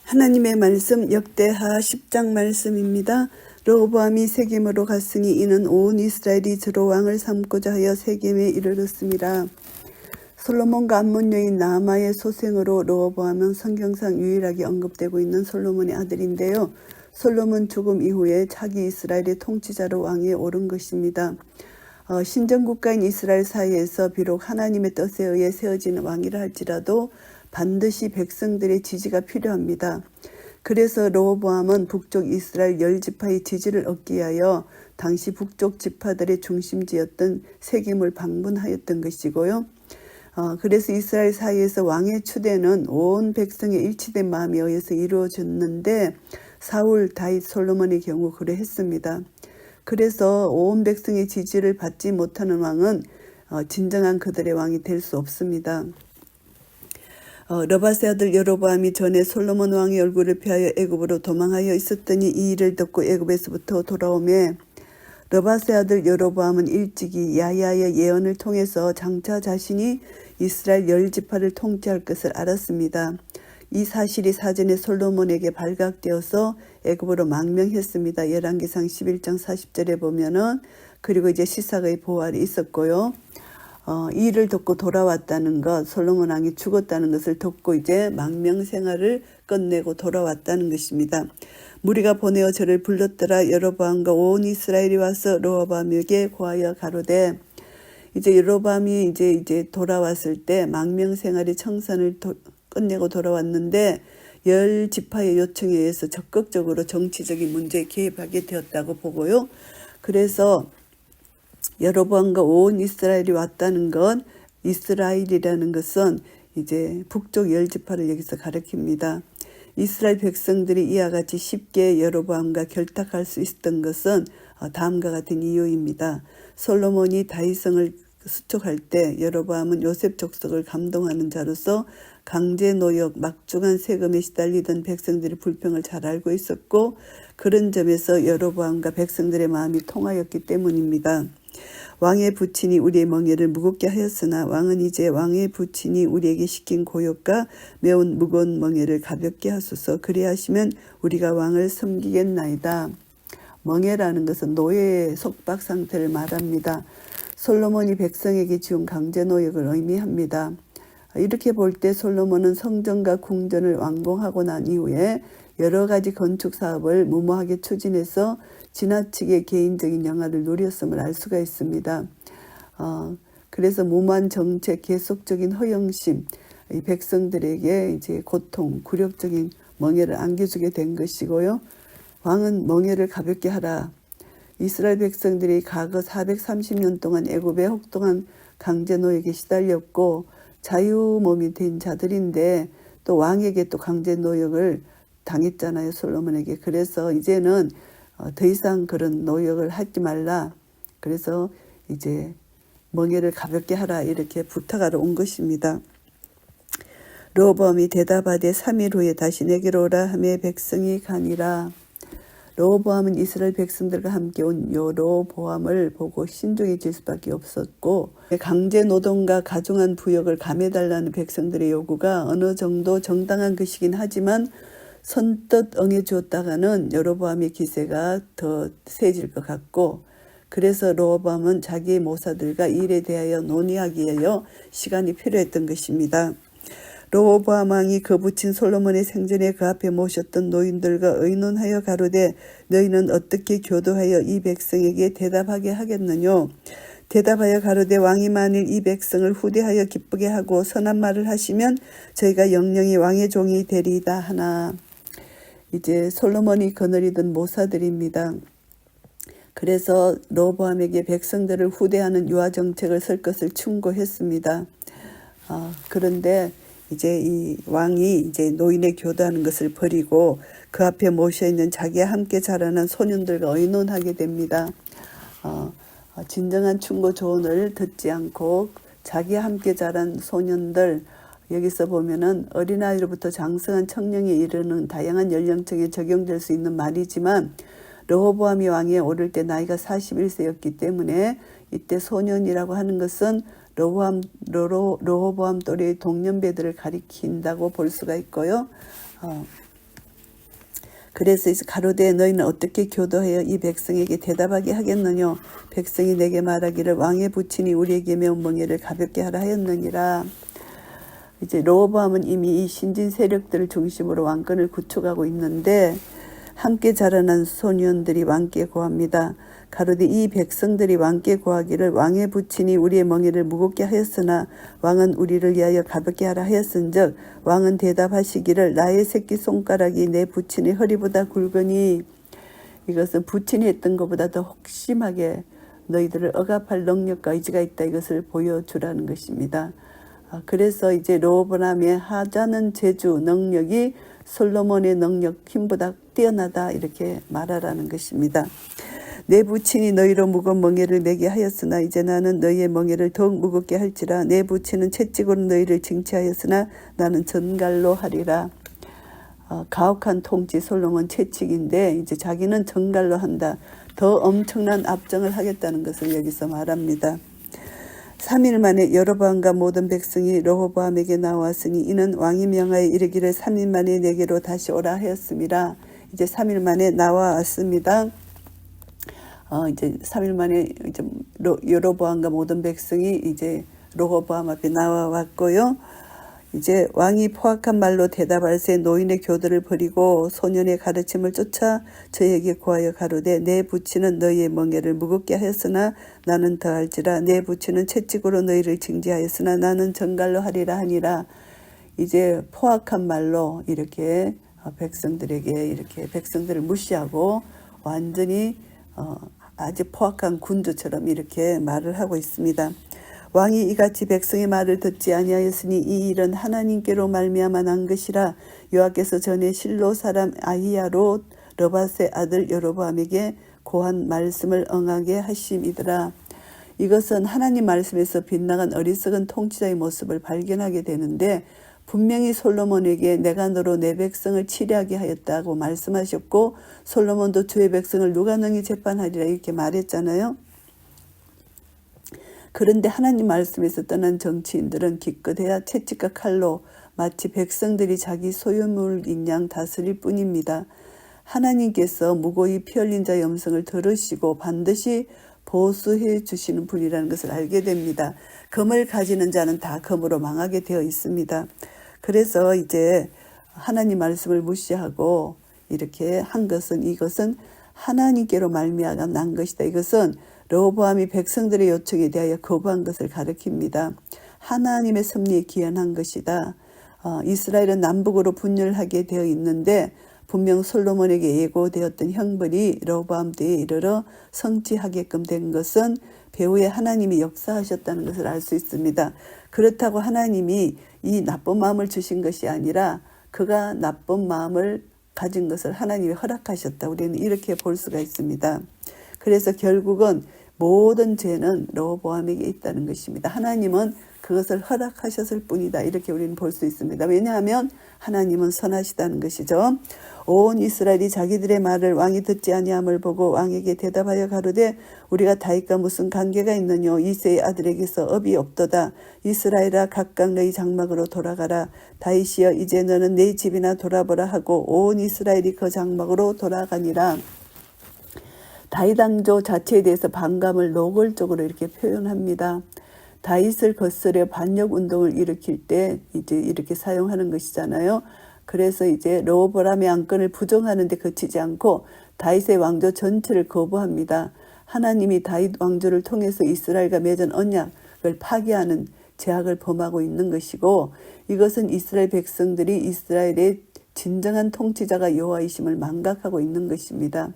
하나님의 말씀 역대하 10장 말씀입니다. 르호보암이 세겜으로 갔으니 이는 온 이스라엘이 저로 왕을 삼고자 하여 세겜에 이르렀습니다. 솔로몬과 암몬 여인 나아마의 소생으로 르호보암은 성경상 유일하게 언급되고 있는 솔로몬의 아들인데요. 솔로몬 죽음 이후에 차기 이스라엘의 통치자로 왕위에 오른 것입니다. 신정국가인 이스라엘 사이에서 비록 하나님의 뜻에 의해 세워지는 왕이라 할지라도 반드시 백성들의 지지가 필요합니다. 그래서 르호보암은 북쪽 이스라엘 10지파의 지지를 얻기 위하여 당시 북쪽 지파들의 중심지였던 세겜을 방문하였던 것이고요. 그래서 이스라엘 사이에서 왕의 추대는 온 백성의 일치된 마음에 의해서 이루어졌는데 사울, 다윗, 솔로몬의 경우 그러했습니다. 그래서 온 백성의 지지를 받지 못하는 왕은 진정한 그들의 왕이 될 수 없습니다. 르밧의 아들 여로보암이 전에 솔로몬 왕의 얼굴을 피하여 애굽으로 도망하여 있었더니 이 일을 듣고 애굽에서부터 돌아오매 르밧의 아들 여로보암은 일찍이 야야의 예언을 통해서 장차 자신이 이스라엘 10지파를 통치할 것을 알았습니다. 이 사실이 사전에 솔로몬에게 발각되어서 애굽으로 망명했습니다. 열왕기상 11장 40절에 보면은 그리고 이제 시삭의 보활이 있었고요. 이 일을 듣고 돌아왔다는 것, 솔로몬 왕이 죽었다는 것을 듣고 이제 망명 생활을 끝내고 돌아왔다는 것입니다. 무리가 보내어 저를 불렀더라. 여로보암과 온 이스라엘이 와서 르호보암에게 고하여 가로되, 이제 여로보암이 이제 돌아왔을 때 망명 생활의 청산을 끝내고 돌아왔는데 10지파의 요청에 의해서 적극적으로 정치적인 문제에 개입하게 되었다고 보고요. 그래서 여로보암과 온 이스라엘이 왔다는 것, 이스라엘이라는 것은 이제 북쪽 10지파를 여기서 가리킵니다. 이스라엘 백성들이 이와 같이 쉽게 여로보암과 결탁할 수 있었던 것은 다음과 같은 이유입니다. 솔로몬이 다윗성을 수축할 때 여로보암은 요셉 족속을 감동하는 자로서 강제 노역, 막중한 세금에 시달리던 백성들의 불평을 잘 알고 있었고 그런 점에서 여로보암과 백성들의 마음이 통하였기 때문입니다. 왕의 부친이 우리의 멍에를 무겁게 하였으나 왕은 이제 왕의 부친이 우리에게 시킨 고역과 매운 무거운 멍에를 가볍게 하소서. 그리하 하시면 우리가 왕을 섬기겠나이다. 멍에라는 것은 노예의 속박 상태를 말합니다. 솔로몬이 백성에게 지은 강제 노역을 의미합니다. 이렇게 볼 때 솔로몬은 성전과 궁전을 완공하고 난 이후에 여러 가지 건축 사업을 무모하게 추진해서 지나치게 개인적인 영화를 누렸음을 알 수가 있습니다. 그래서 무모한 정책, 계속적인 허영심, 이 백성들에게 이제 고통, 굴욕적인 멍에를 안겨주게 된 것이고요. 왕은 멍에를 가볍게 하라. 이스라엘 백성들이 과거 430년 동안 애굽의 혹독한 강제 노역에 시달렸고 자유몸이 된 자들인데 또 왕에게 또 강제 노역을 당했잖아요. 솔로몬에게. 그래서 이제는 더 이상 그런 노역을 하지 말라. 그래서 이제 멍에를 가볍게 하라 이렇게 부탁하러 온 것입니다. 르호보암이 대답하되 3일 후에 다시 내게로 오라 하매 백성이 가니라. 르호보암은 이스라엘 백성들과 함께 온 여로보암을 보고 신중해질 수밖에 없었고 강제 노동과 가중한 부역을 감해달라는 백성들의 요구가 어느 정도 정당한 것이긴 하지만 선뜻 응해주었다가는 여로보암의 기세가 더 세질 것 같고 그래서 르호보암은 자기의 모사들과 이 일에 대하여 논의하기 위하여 시간이 필요했던 것입니다. 르호보암 왕이 그 부친 솔로몬의 생전에 그 앞에 모셨던 노인들과 의논하여 가로되 너희는 어떻게 교도하여 이 백성에게 대답하게 하겠느뇨? 대답하여 가로되 왕이 만일 이 백성을 후대하여 기쁘게 하고 선한 말을 하시면 저희가 영영이 왕의 종이 되리이다 하나. 이제 솔로몬이 거느리던 모사들입니다. 그래서 르호보암에게 백성들을 후대하는 유아 정책을 쓸 것을 충고했습니다. 그런데 이제 이 왕이 이제 노인의 교도하는 것을 버리고 그 앞에 모셔 있는 자기와 함께 자라난 소년들과 의논하게 됩니다. 진정한 충고 조언을 듣지 않고 자기와 함께 자란 소년들 여기서 보면은 어린아이로부터 장성한 청년에 이르는 다양한 연령층에 적용될 수 있는 말이지만 르호보암이 왕위에 오를 때 나이가 41세였기 때문에 이때 소년이라고 하는 것은 르호보암 또래의 동년배들을 가리킨다고 볼 수가 있고요. 그래서 이제 가로되 너희는 어떻게 교도하여 이 백성에게 대답하게 하겠느냐. 백성이 내게 말하기를 왕의 부친이 우리에게 매운 멍에를 가볍게 하라 하였느니라. 이제 르호보암은 이미 이 신진 세력들을 중심으로 왕권을 구축하고 있는데 함께 자라난 소년들이 왕께 고합니다. 가로되 이 백성들이 왕께 고하기를 왕의 부친이 우리의 멍에를 무겁게 하였으나 왕은 우리를 위하여 가볍게 하라 하였은즉 왕은 대답하시기를 나의 새끼 손가락이 내 부친의 허리보다 굵으니 이것은 부친이 했던 것보다 더 혹심하게 너희들을 억압할 능력과 의지가 있다 이것을 보여주라는 것입니다. 그래서 이제 르호보암의 하자는 재주 능력이 솔로몬의 능력 힘보다 뛰어나다 이렇게 말하라는 것입니다. 내 부친이 너희로 무거운 멍에를 매게 하였으나 이제 나는 너희의 멍에를 더욱 무겁게 할지라. 내 부친은 채찍으로 너희를 징치하였으나 나는 전갈로 하리라. 가혹한 통치 솔로몬 채찍인데 이제 자기는 전갈로 한다. 더 엄청난 압정을 하겠다는 것을 여기서 말합니다. 3일 만에 여로보암과 모든 백성이 르호보암에게 나왔으니 이는 왕이 명하여 이르기를 3일 만에 내게로 다시 오라 하였습니다. 이제 3일 만에 나와왔습니다. 이제 3일 만에 이제 여로보암과 모든 백성이 이제 르호보암 앞에 나와왔고요. 이제 왕이 포악한 말로 대답할새 노인의 교도를 버리고 소년의 가르침을 쫓아 저에게 고하여 가로되 내 부친은 너희의 멍에를 무겁게 하였으나 나는 더할지라. 내 부친은 채찍으로 너희를 징계하였으나 나는 전갈로 하리라 하니라. 이제 포악한 말로 이렇게 백성들에게 이렇게 백성들을 무시하고 완전히 아주 포악한 군주처럼 이렇게 말을 하고 있습니다. 왕이 이같이 백성의 말을 듣지 아니하였으니 이 일은 하나님께로 말미암아 난 것이라. 여호와께서 전에 실로 사람 아히야로 르밧의 아들 여로보암에게 고한 말씀을 응하게 하심이더라. 이것은 하나님 말씀에서 빗나간 어리석은 통치자의 모습을 발견하게 되는데 분명히 솔로몬에게 내가 너로 내 백성을 치리하게 하였다고 말씀하셨고 솔로몬도 주의 백성을 누가 능히 재판하리라 이렇게 말했잖아요. 그런데 하나님 말씀에서 떠난 정치인들은 기껏해야 채찍과 칼로 마치 백성들이 자기 소유물인 양 다스릴 뿐입니다. 하나님께서 무고히 피 흘린 자의 음성을 들으시고 반드시 보수해 주시는 분이라는 것을 알게 됩니다. 검을 가지는 자는 다 검으로 망하게 되어 있습니다. 그래서 이제 하나님 말씀을 무시하고 이렇게 한 것은 이것은 하나님께로 말미암아 난 것이다. 이것은 르호보암이 백성들의 요청에 대하여 거부한 것을 가리킵니다. 하나님의 섭리에 기원한 것이다. 이스라엘은 남북으로 분열하게 되어 있는데 분명 솔로몬에게 예고되었던 형벌이 르호보암 때에 이르러 성취하게끔 된 것은 배후에 하나님이 역사하셨다는 것을 알 수 있습니다. 그렇다고 하나님이 이 나쁜 마음을 주신 것이 아니라 그가 나쁜 마음을 가진 것을 하나님이 허락하셨다. 우리는 이렇게 볼 수가 있습니다. 그래서 결국은 모든 죄는 르호보암에게 있다는 것입니다. 하나님은 그것을 허락하셨을 뿐이다. 이렇게 우리는 볼 수 있습니다. 왜냐하면 하나님은 선하시다는 것이죠. 온 이스라엘이 자기들의 말을 왕이 듣지 아니함을 보고 왕에게 대답하여 가로되 우리가 다윗과 무슨 관계가 있느뇨. 이새의 아들에게서 업이 없도다. 이스라엘아 각각 너희 장막으로 돌아가라. 다윗이여 이제 너는 내 집이나 돌아보라 하고 온 이스라엘이 그 장막으로 돌아가니라. 다윗 왕조 자체에 대해서 반감을 노골적으로 이렇게 표현합니다. 다윗을 거스려 반역 운동을 일으킬 때 이제 이렇게 사용하는 것이잖아요. 그래서 이제 르호보암의 안건을 부정하는 데 그치지 않고 다윗의 왕조 전체를 거부합니다. 하나님이 다윗 왕조를 통해서 이스라엘과 맺은 언약을 파기하는 죄악을 범하고 있는 것이고 이것은 이스라엘 백성들이 이스라엘의 진정한 통치자가 여호와이심을 망각하고 있는 것입니다.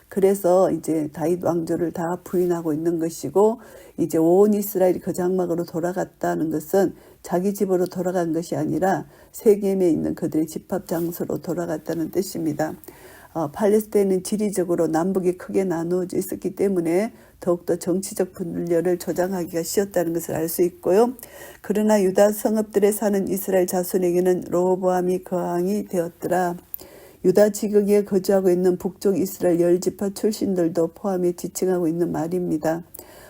그래서 이제 다윗 왕조를 다 부인하고 있는 것이고 이제 온 이스라엘이 그 장막으로 돌아갔다는 것은 자기 집으로 돌아간 것이 아니라 세겜에 있는 그들의 집합 장소로 돌아갔다는 뜻입니다. 팔레스타인은 지리적으로 남북이 크게 나누어져 있었기 때문에 더욱더 정치적 분열을 조장하기가 쉬웠다는 것을 알 수 있고요. 그러나 유다 성읍들에 사는 이스라엘 자손에게는 르호보암이 거항이 되었더라. 유다 지극에 거주하고 있는 북쪽 이스라엘 10지파 출신들도 포함해 지칭하고 있는 말입니다.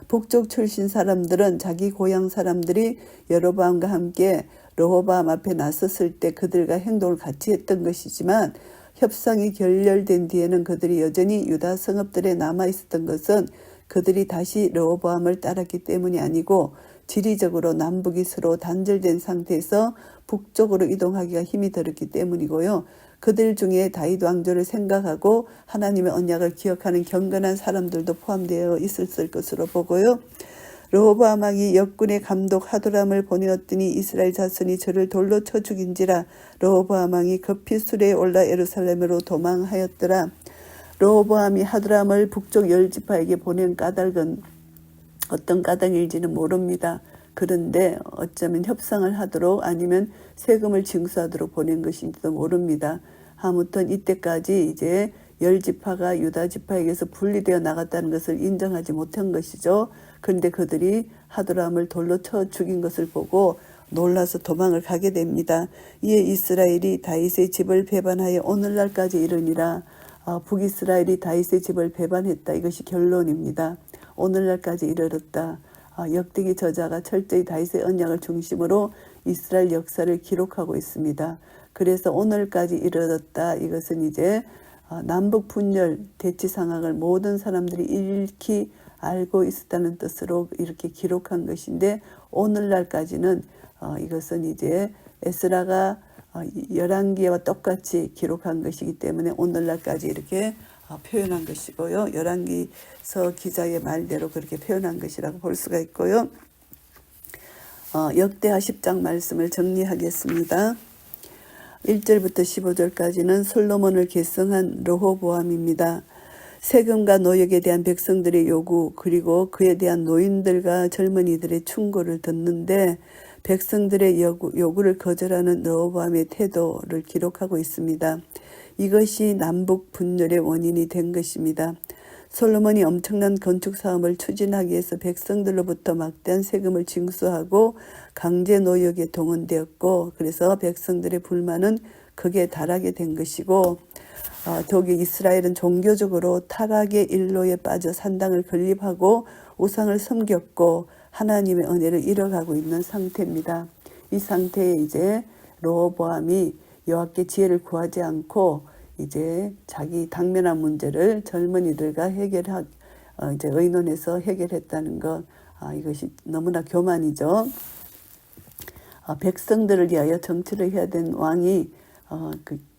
북쪽 출신 사람들은 자기 고향 사람들이 여로보암과 함께 르호보암 앞에 나섰을 때 그들과 행동을 같이 했던 것이지만 협상이 결렬된 뒤에는 그들이 여전히 유다 성읍들에 남아 있었던 것은 그들이 다시 르호보암을 따랐기 때문이 아니고 지리적으로 남북이 서로 단절된 상태에서 북쪽으로 이동하기가 힘이 들었기 때문이고요. 그들 중에 다윗 왕조를 생각하고 하나님의 언약을 기억하는 경건한 사람들도 포함되어 있었을 것으로 보고요. 르호보암 왕이 역군의 감독 하도람을 보내었더니 이스라엘 자손이 저를 돌로 쳐 죽인지라. 르호보암 왕이 급히 수레에 올라 예루살렘으로 도망하였더라. 르호보암이 하도람을 북쪽 열 지파에게 보낸 까닭은 어떤 까닭일지는 모릅니다. 그런데 어쩌면 협상을 하도록 아니면 세금을 징수하도록 보낸 것인지도 모릅니다. 아무튼 이때까지 이제 열 지파가 유다 지파에게서 분리되어 나갔다는 것을 인정하지 못한 것이죠. 그런데 그들이 하도람을 돌로 쳐 죽인 것을 보고 놀라서 도망을 가게 됩니다. 이에 이스라엘이 다윗의 집을 배반하여 오늘날까지 이르니라. 북이스라엘이 다윗의 집을 배반했다. 이것이 결론입니다. 오늘날까지 이르렀다. 역대기 저자가 철저히 다윗의 언약을 중심으로 이스라엘 역사를 기록하고 있습니다. 그래서 오늘까지 이르렀다. 이것은 이제 남북 분열 대치 상황을 모든 사람들이 익히 알고 있었다는 뜻으로 이렇게 기록한 것인데, 오늘날까지는 이것은 이제 에스라가 열왕기와 똑같이 기록한 것이기 때문에 오늘날까지 이렇게 표현한 것이고요. 열왕기서 기자의 말대로 그렇게 표현한 것이라고 볼 수가 있고요. 역대하 10장 말씀을 정리하겠습니다. 1절부터 15절까지는 솔로몬을 계승한 르호보암입니다. 세금과 노역에 대한 백성들의 요구, 그리고 그에 대한 노인들과 젊은이들의 충고를 듣는데 백성들의 요구를 거절하는 르호보암의 태도를 기록하고 있습니다. 이것이 남북 분열의 원인이 된 것입니다. 솔로몬이 엄청난 건축 사업을 추진하기 위해서 백성들로부터 막대한 세금을 징수하고 강제 노역에 동원되었고, 그래서 백성들의 불만은 극에 달하게 된 것이고, 더욱이 이스라엘은 종교적으로 타락의 일로에 빠져 산당을 건립하고 우상을 섬겼고 하나님의 은혜를 잃어가고 있는 상태입니다. 이 상태에 이제 르호보암이 여호와께 지혜를 구하지 않고 이제 자기 당면한 문제를 젊은이들과 이제 의논해서 해결했다는 것, 이것이 너무나 교만이죠. 백성들을 위하여 정치를 해야 된 왕이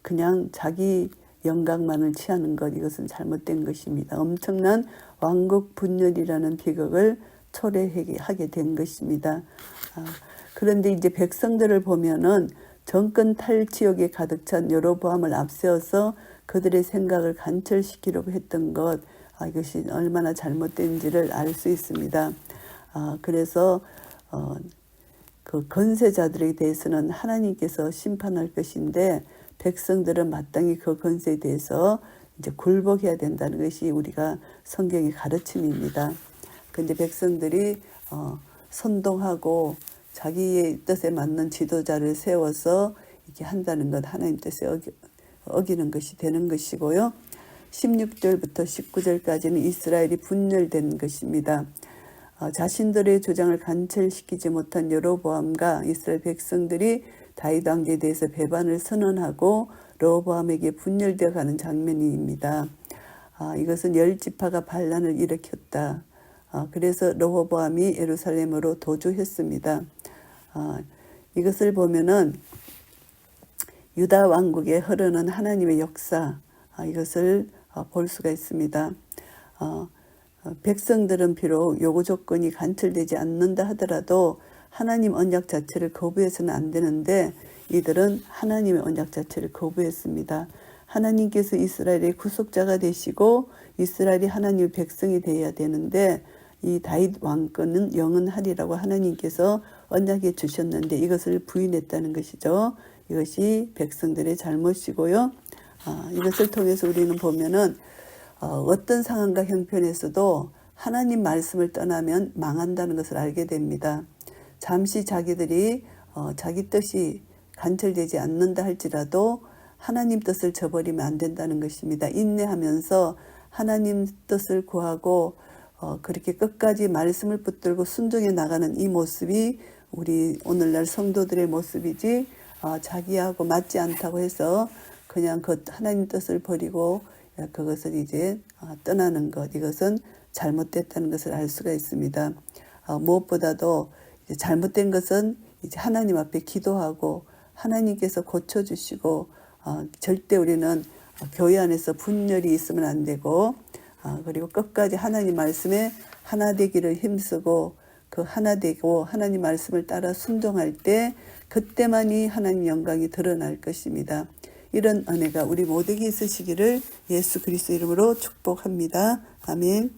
그냥 자기 영광만을 취하는 것, 이것은 잘못된 것입니다. 엄청난 왕국 분열이라는 비극을 초래하게 된 것입니다. 그런데 이제 백성들을 보면은 정권 탈취욕에 가득 찬 여로보암을 앞세워서 그들의 생각을 관철시키려고 했던 것, 이것이 얼마나 잘못된지를 알 수 있습니다. 그래서 그 건세자들에 대해서는 하나님께서 심판할 것인데 백성들은 마땅히 그 건세에 대해서 이제 굴복해야 된다는 것이 우리가 성경의 가르침입니다. 그런데 백성들이 선동하고 자기의 뜻에 맞는 지도자를 세워서 이렇게 한다는 것, 하나님 뜻에 어기는 것이 되는 것이고요. 16절부터 19절까지는 이스라엘이 분열된 것입니다. 자신들의 주장을 관철시키지 못한 여로보암과 이스라엘 백성들이 다윗 왕제에 대해서 배반을 선언하고 르호보암에게 분열되어 가는 장면입니다. 이것은 열 지파가 반란을 일으켰다. 그래서 르호보암이 예루살렘으로 도주했습니다. 이것을 보면은 유다 왕국에 흐르는 하나님의 역사, 이것을 볼 수가 있습니다. 백성들은 비록 요구 조건이 관철되지 않는다 하더라도 하나님 언약 자체를 거부해서는 안 되는데 이들은 하나님의 언약 자체를 거부했습니다. 하나님께서 이스라엘의 구속자가 되시고 이스라엘이 하나님의 백성이 되어야 되는데 이 다윗 왕권은 영원하리라고 하나님께서 언약해 주셨는데 이것을 부인했다는 것이죠. 이것이 백성들의 잘못이고요. 이것을 통해서 우리는 보면은 어떤 상황과 형편에서도 하나님 말씀을 떠나면 망한다는 것을 알게 됩니다. 잠시 자기들이 자기 뜻이 관철되지 않는다 할지라도 하나님 뜻을 저버리면 안 된다는 것입니다. 인내하면서 하나님 뜻을 구하고 그렇게 끝까지 말씀을 붙들고 순종해 나가는 이 모습이 우리 오늘날 성도들의 모습이지 자기하고 맞지 않다고 해서 그냥 그 하나님 뜻을 버리고 그것을 이제 떠나는 것, 이것은 잘못됐다는 것을 알 수가 있습니다. 무엇보다도 이제 잘못된 것은 이제 하나님 앞에 기도하고 하나님께서 고쳐주시고 절대 우리는 교회 안에서 분열이 있으면 안 되고 그리고 끝까지 하나님 말씀에 하나 되기를 힘쓰고 그 하나 되고 하나님 말씀을 따라 순종할 때 그때만이 하나님 영광이 드러날 것입니다. 이런 은혜가 우리 모두에게 있으시기를 예수 그리스도 이름으로 축복합니다. 아멘.